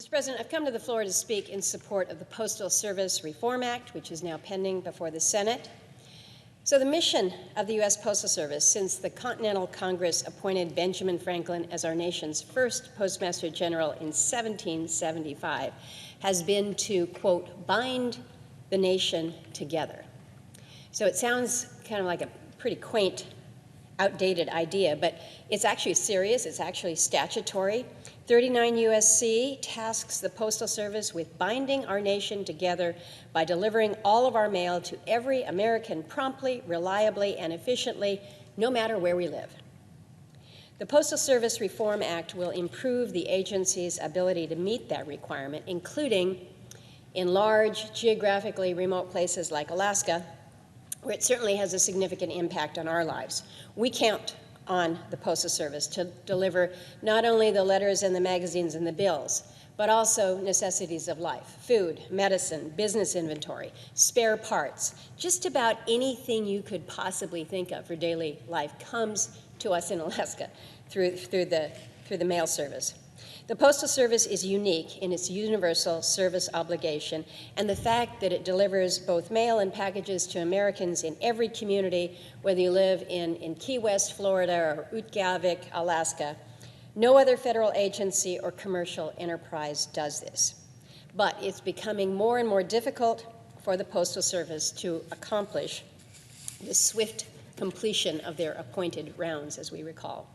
Mr. President, I've come to the floor to speak in support of the Postal Service Reform Act, which is now pending before the Senate. So the mission of the U.S. Postal Service since the Continental Congress appointed Benjamin Franklin as our nation's first Postmaster General in 1775 has been to, quote, bind the nation together. So it sounds kind of like a pretty quaint, outdated idea, but it's actually serious, it's actually statutory. 39 U.S.C. tasks the Postal Service with binding our nation together by delivering all of our mail to every American promptly, reliably, and efficiently, no matter where we live. The Postal Service Reform Act will improve the agency's ability to meet that requirement, including in large, geographically remote places like Alaska, where it certainly has a significant impact on our lives. We count on the Postal Service to deliver not only the letters and the magazines and the bills, but also necessities of life, food, medicine, business inventory, spare parts. Just about anything you could possibly think of for daily life comes to us in Alaska through the mail service. The Postal Service is unique in its universal service obligation, and the fact that it delivers both mail and packages to Americans in every community, whether you live in Key West, Florida, or Utqiagvik, Alaska. No other federal agency or commercial enterprise does this. But it's becoming more and more difficult for the Postal Service to accomplish the swift completion of their appointed rounds, as we recall.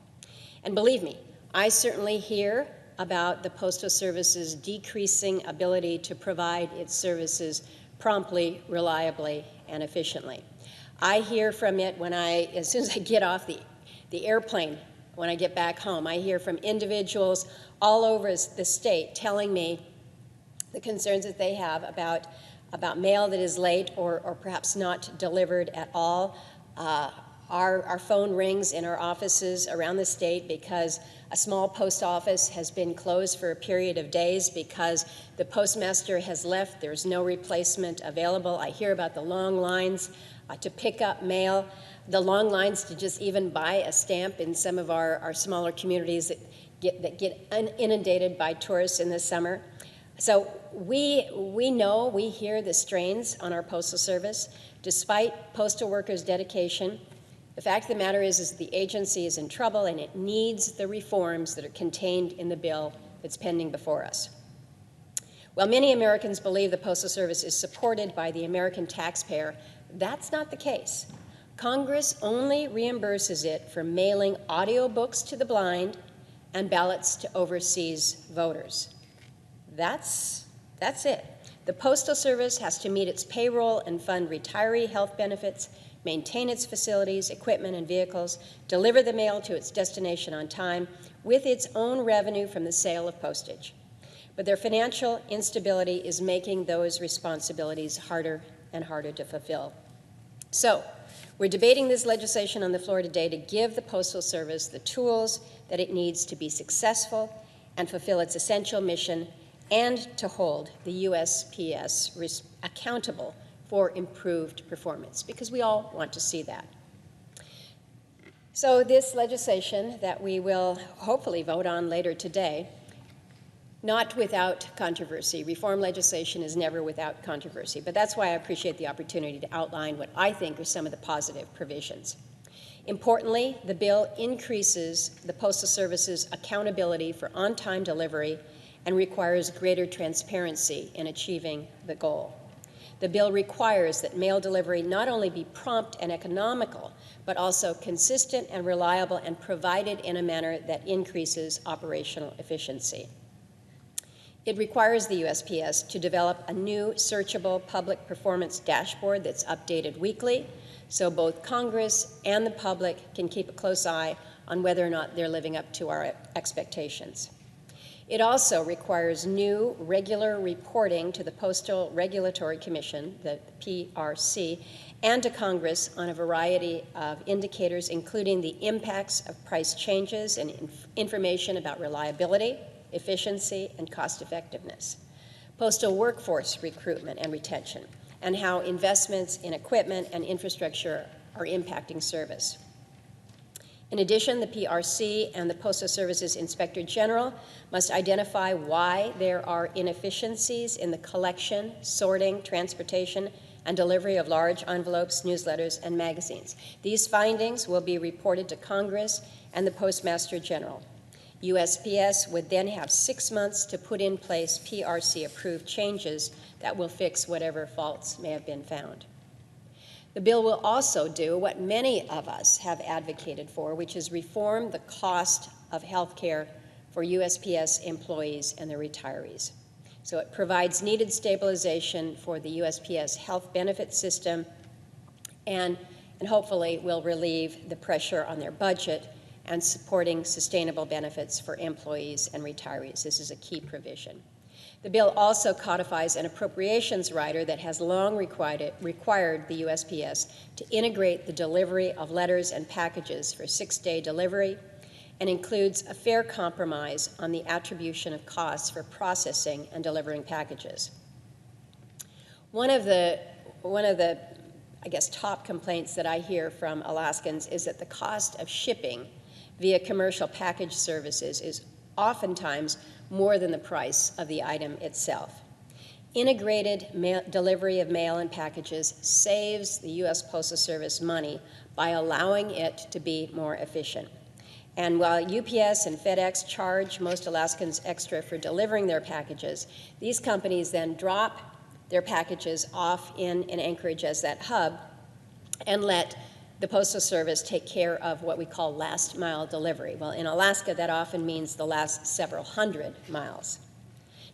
And believe me, I certainly hear about the Postal Service's decreasing ability to provide its services promptly, reliably, and efficiently. I hear from it as soon as I get off the airplane, when I get back home. I hear from individuals all over the state telling me the concerns that they have about mail that is late or perhaps not delivered at all. Our phone rings in our offices around the state because a small post office has been closed for a period of days because the postmaster has left. There's no replacement available. I hear about the long lines to pick up mail, the long lines to just even buy a stamp in some of our smaller communities that get inundated by tourists in the summer. So we hear the strains on our Postal Service. Despite postal workers' dedication, the fact of the matter is the agency is in trouble and it needs the reforms that are contained in the bill that's pending before us. While many Americans believe the Postal Service is supported by the American taxpayer, that's not the case. Congress only reimburses it for mailing audiobooks to the blind and ballots to overseas voters. That's it. The Postal Service has to meet its payroll and fund retiree health benefits, maintain its facilities, equipment, and vehicles, deliver the mail to its destination on time with its own revenue from the sale of postage. But their financial instability is making those responsibilities harder and harder to fulfill. So, we're debating this legislation on the floor today to give the Postal Service the tools that it needs to be successful and fulfill its essential mission and to hold the USPS accountable for improved performance, because we all want to see that. So this legislation that we will hopefully vote on later today, not without controversy. Reform legislation is never without controversy, but that's why I appreciate the opportunity to outline what I think are some of the positive provisions. Importantly, the bill increases the Postal Service's accountability for on-time delivery and requires greater transparency in achieving the goal. The bill requires that mail delivery not only be prompt and economical, but also consistent and reliable and provided in a manner that increases operational efficiency. It requires the USPS to develop a new searchable public performance dashboard that's updated weekly, so both Congress and the public can keep a close eye on whether or not they're living up to our expectations. It also requires new regular reporting to the Postal Regulatory Commission, the PRC, and to Congress on a variety of indicators, including the impacts of price changes and information about reliability, efficiency, and cost effectiveness, postal workforce recruitment and retention, and how investments in equipment and infrastructure are impacting service. In addition, the PRC and the Postal Service's Inspector General must identify why there are inefficiencies in the collection, sorting, transportation, and delivery of large envelopes, newsletters, and magazines. These findings will be reported to Congress and the Postmaster General. USPS would then have 6 months to put in place PRC-approved changes that will fix whatever faults may have been found. The bill will also do what many of us have advocated for, which is reform the cost of health care for USPS employees and their retirees. So it provides needed stabilization for the USPS health benefit system and hopefully will relieve the pressure on their budget and supporting sustainable benefits for employees and retirees. This is a key provision. The bill also codifies an appropriations rider that has long required the USPS to integrate the delivery of letters and packages for 6-day delivery and includes a fair compromise on the attribution of costs for processing and delivering packages. One of the I guess, top complaints that I hear from Alaskans is that the cost of shipping via commercial package services is oftentimes more than the price of the item itself. Integrated delivery of mail and packages saves the U.S. Postal Service money by allowing it to be more efficient. And while UPS and FedEx charge most Alaskans extra for delivering their packages, these companies then drop their packages off in Anchorage as that hub and let the Postal Service take care of what we call last mile delivery. Well, in Alaska, that often means the last several hundred miles.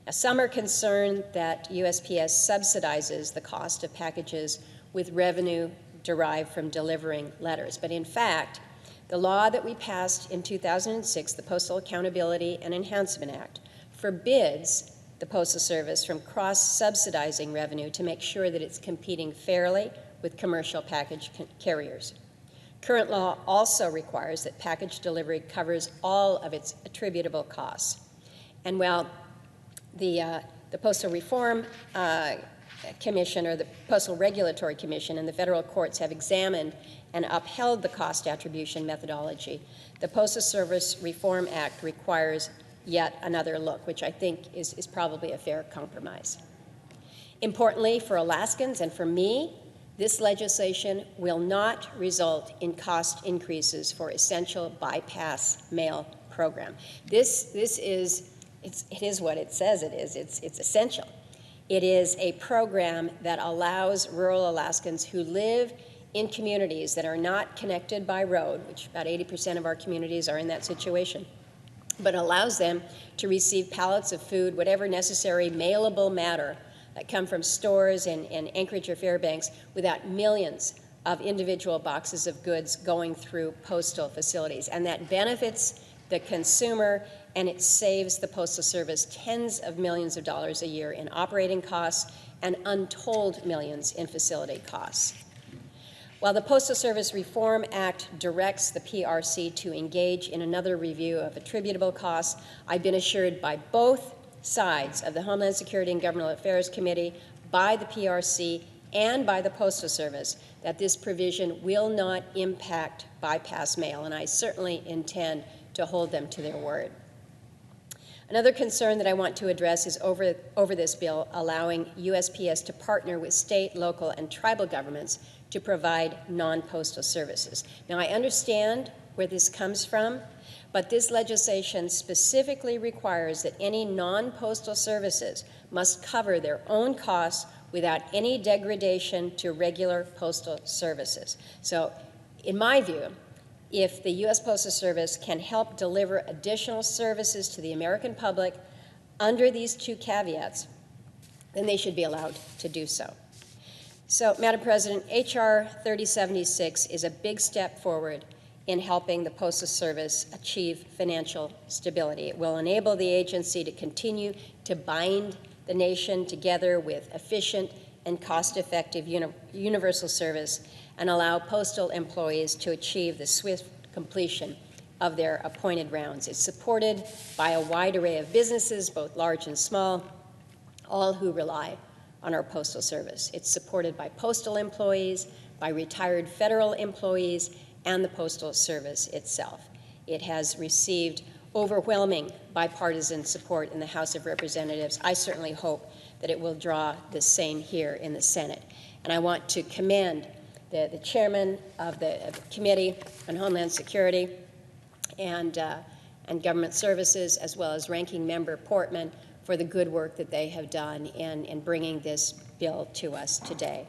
Now, some are concerned that USPS subsidizes the cost of packages with revenue derived from delivering letters. But in fact, the law that we passed in 2006, the Postal Accountability and Enhancement Act, forbids the Postal Service from cross-subsidizing revenue to make sure that it's competing fairly with commercial package carriers. Current law also requires that package delivery covers all of its attributable costs. And while the Postal Reform Commission, or the Postal Regulatory Commission, and the federal courts have examined and upheld the cost attribution methodology, the Postal Service Reform Act requires yet another look, which I think is probably a fair compromise. Importantly, for Alaskans and for me, this legislation will not result in cost increases for essential bypass mail program. It is what it says it is. It's essential. It is a program that allows rural Alaskans who live in communities that are not connected by road, which about 80% of our communities are in that situation, but allows them to receive pallets of food, whatever necessary mailable matter that come from stores in Anchorage or Fairbanks, without millions of individual boxes of goods going through postal facilities. And that benefits the consumer, and it saves the Postal Service tens of millions of dollars a year in operating costs and untold millions in facility costs. While the Postal Service Reform Act directs the PRC to engage in another review of attributable costs, I've been assured by both sides of the Homeland Security and Governmental Affairs Committee, by the PRC, and by the Postal Service that this provision will not impact bypass mail, and I certainly intend to hold them to their word. Another concern that I want to address is over this bill allowing USPS to partner with state, local, and tribal governments to provide non-postal services. Now, I understand where this comes from, but this legislation specifically requires that any non-postal services must cover their own costs without any degradation to regular postal services. So, in my view, if the U.S. Postal Service can help deliver additional services to the American public under these two caveats, then they should be allowed to do so. So, Madam President, H.R. 3076 is a big step forward in helping the Postal Service achieve financial stability. It will enable the agency to continue to bind the nation together with efficient and cost-effective universal service and allow postal employees to achieve the swift completion of their appointed rounds. It's supported by a wide array of businesses, both large and small, all who rely on our Postal Service. It's supported by postal employees, by retired federal employees, and the Postal Service itself. It has received overwhelming bipartisan support in the House of Representatives. I certainly hope that it will draw the same here in the Senate. And I want to commend the chairman of the Committee on Homeland Security and Government Services, as well as Ranking Member Portman, for the good work that they have done in bringing this bill to us today.